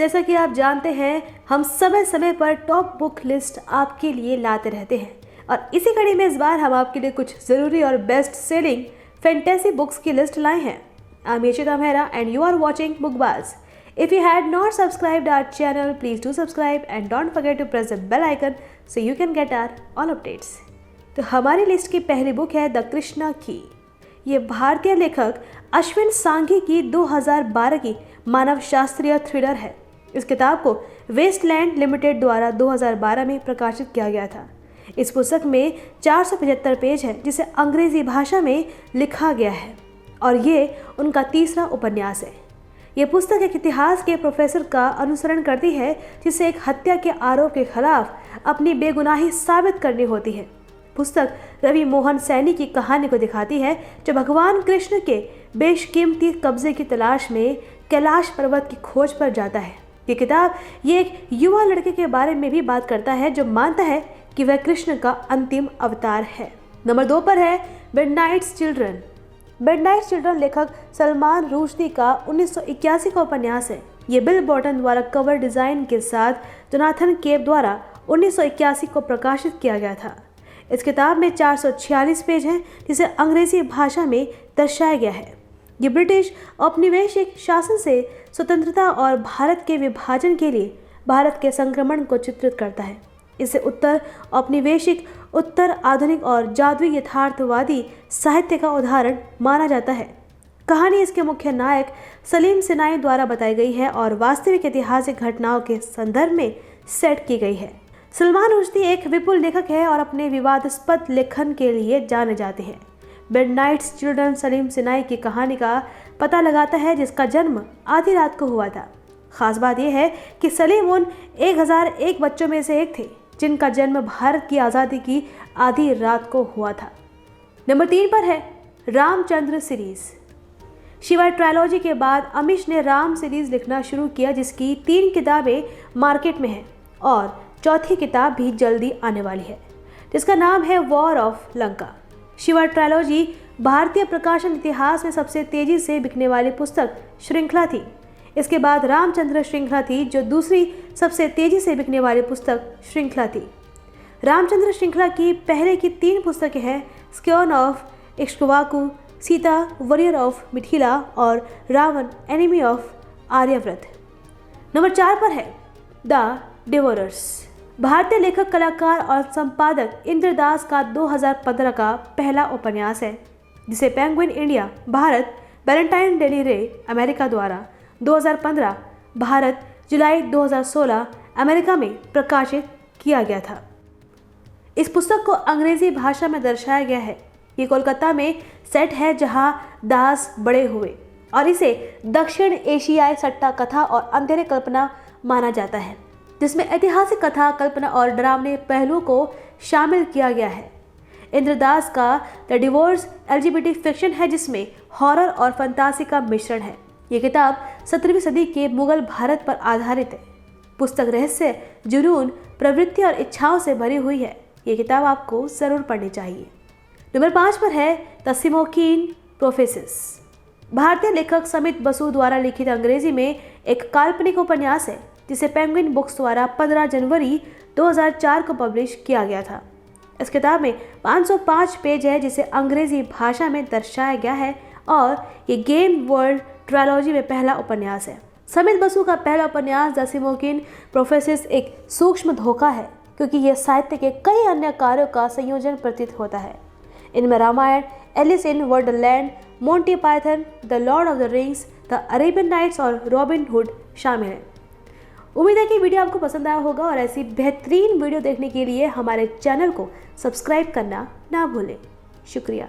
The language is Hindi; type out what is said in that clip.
जैसा कि आप जानते हैं, हम समय समय पर टॉप बुक लिस्ट आपके लिए लाते रहते हैं और इसी कड़ी में इस बार हम आपके लिए कुछ ज़रूरी और बेस्ट सेलिंग फैंटेसी बुक्स की लिस्ट लाए हैं। I am Yashita Mehra and you are watching Bookbaaz. If you had not subscribed our channel, please do subscribe and don't forget to press the bell icon so you can get our all updates। तो हमारी लिस्ट की पहली बुक है द कृष्णा की। ये भारतीय लेखक अश्विन सांघी की 2012 की मानव शास्त्रीय थ्रिलर है। इस किताब को वेस्टलैंड लिमिटेड द्वारा 2012 में प्रकाशित किया गया था। इस पुस्तक में 475 पेज है जिसे अंग्रेजी भाषा में लिखा गया है और ये उनका तीसरा उपन्यास है। ये पुस्तक एक इतिहास के प्रोफेसर का अनुसरण करती है जिसे एक हत्या के आरोप के खिलाफ अपनी बेगुनाही साबित करनी होती है। पुस्तक रवि मोहन सैनी की कहानी को दिखाती है जो भगवान कृष्ण के बेशकीमती कब्जे की तलाश में कैलाश पर्वत की खोज पर जाता है। ये किताब एक युवा लड़के के बारे में भी बात करता है जो मानता है कि वह कृष्ण का अंतिम अवतार है। नंबर 2 पर है मिडनाइट चिल्ड्रन। मिडनाइट चिल्ड्रन लेखक सलमान रुश्दी का 1981 का उपन्यास है। ये बिल बॉटन द्वारा कवर डिज़ाइन के साथ जोनाथन केप द्वारा 1981 को प्रकाशित किया गया था। इस किताब में 446 पेज हैं जिसे अंग्रेजी भाषा में दर्शाया गया है। ये ब्रिटिश औपनिवेशिक शासन से स्वतंत्रता और भारत के विभाजन के लिए भारत के संक्रमण को चित्रित करता है। इसे उत्तर औपनिवेशिक, उत्तर आधुनिक और जादुई यथार्थवादी साहित्य का उदाहरण माना जाता है। कहानी इसके मुख्य नायक सलीम सिनाई द्वारा बताई गई है और वास्तविक ऐतिहासिक घटनाओं के संदर्भ में सेट की गई है। सलमान रुश्दी एक विपुल लेखक है और अपने विवादास्पद लेखन के लिए जाने जाते हैं। मिडनाइट चिल्ड्रन सलीम सिनाई की कहानी का पता लगाता है जिसका जन्म आधी रात को हुआ था। खास बात यह है कि सलीम उन 1001 बच्चों में से एक थे जिनका जन्म भारत की आज़ादी की आधी रात को हुआ था। नंबर 3 पर है रामचंद्र सीरीज। शिवा ट्रायलॉजी के बाद अमीश ने राम सीरीज लिखना शुरू किया जिसकी 3 किताबें मार्केट में हैं और चौथी किताब भी जल्दी आने वाली है जिसका नाम है war of Lanka. Shiva trilogy भारतीय प्रकाशन इतिहास में सबसे तेजी से बिकने वाली पुस्तक श्रृंखला थी। इसके बाद रामचंद्र श्रृंखला थी जो दूसरी सबसे तेजी से बिकने वाली पुस्तक श्रृंखला थी। रामचंद्र श्रृंखला की पहले की 3 पुस्तकें हैं scion of Ikshvaku, Sita warrior of Mithila और Raavan enemy of Aryavarta. Number 4 पर है द डिवोरर्स। भारतीय लेखक, कलाकार और संपादक इंद्रदास का 2015 का पहला उपन्यास है जिसे penguin India Bharat, Valentine daily रे अमेरिका द्वारा 2015 भारत, जुलाई 2016 अमेरिका में प्रकाशित किया गया था। इस पुस्तक को अंग्रेजी भाषा में दर्शाया गया है। ये कोलकाता में सेट है जहां दास बड़े हुए और इसे दक्षिण एशियाई सट्टा कथा और अंधेरे कल्पना माना जाता है जिसमें ऐतिहासिक कथा, कल्पना और डरावने पहलुओं को शामिल किया गया है। इंद्रदास का द डिवोर्स LGBT फिक्शन है जिसमें हॉरर और फंतासी का मिश्रण है। ये किताब 17वीं सदी के मुगल भारत पर आधारित है। पुस्तक रहस्य, जुनून, प्रवृत्ति और इच्छाओं से भरी हुई है। ये किताब आपको ज़रूर पढ़नी चाहिए। नंबर 5 पर है द सिमोकीन प्रोफेसिस। भारतीय लेखक समित बसु द्वारा लिखित अंग्रेजी में एक काल्पनिक उपन्यास है जिसे पेंगुइन बुक्स द्वारा 15 जनवरी 2004 को पब्लिश किया गया था। इस किताब में 505 पेज है जिसे अंग्रेजी भाषा में दर्शाया गया है और ये गेम वर्ल्ड ट्रायलॉजी में पहला उपन्यास है। समित बसु का पहला उपन्यास द सिमोकीन प्रोफेसिस एक सूक्ष्म धोखा है क्योंकि यह साहित्य के कई अन्य कार्यों का संयोजन प्रतीत होता है। इनमें Ramayana, Alice in Wonderland, Monty Python, the Lord of the Rings, the Arabian Nights और रॉबिन हुड शामिल हैं। उम्मीद है कि वीडियो आपको पसंद आया होगा और ऐसी बेहतरीन वीडियो देखने के लिए हमारे चैनल को सब्सक्राइब करना ना भूलें। शुक्रिया।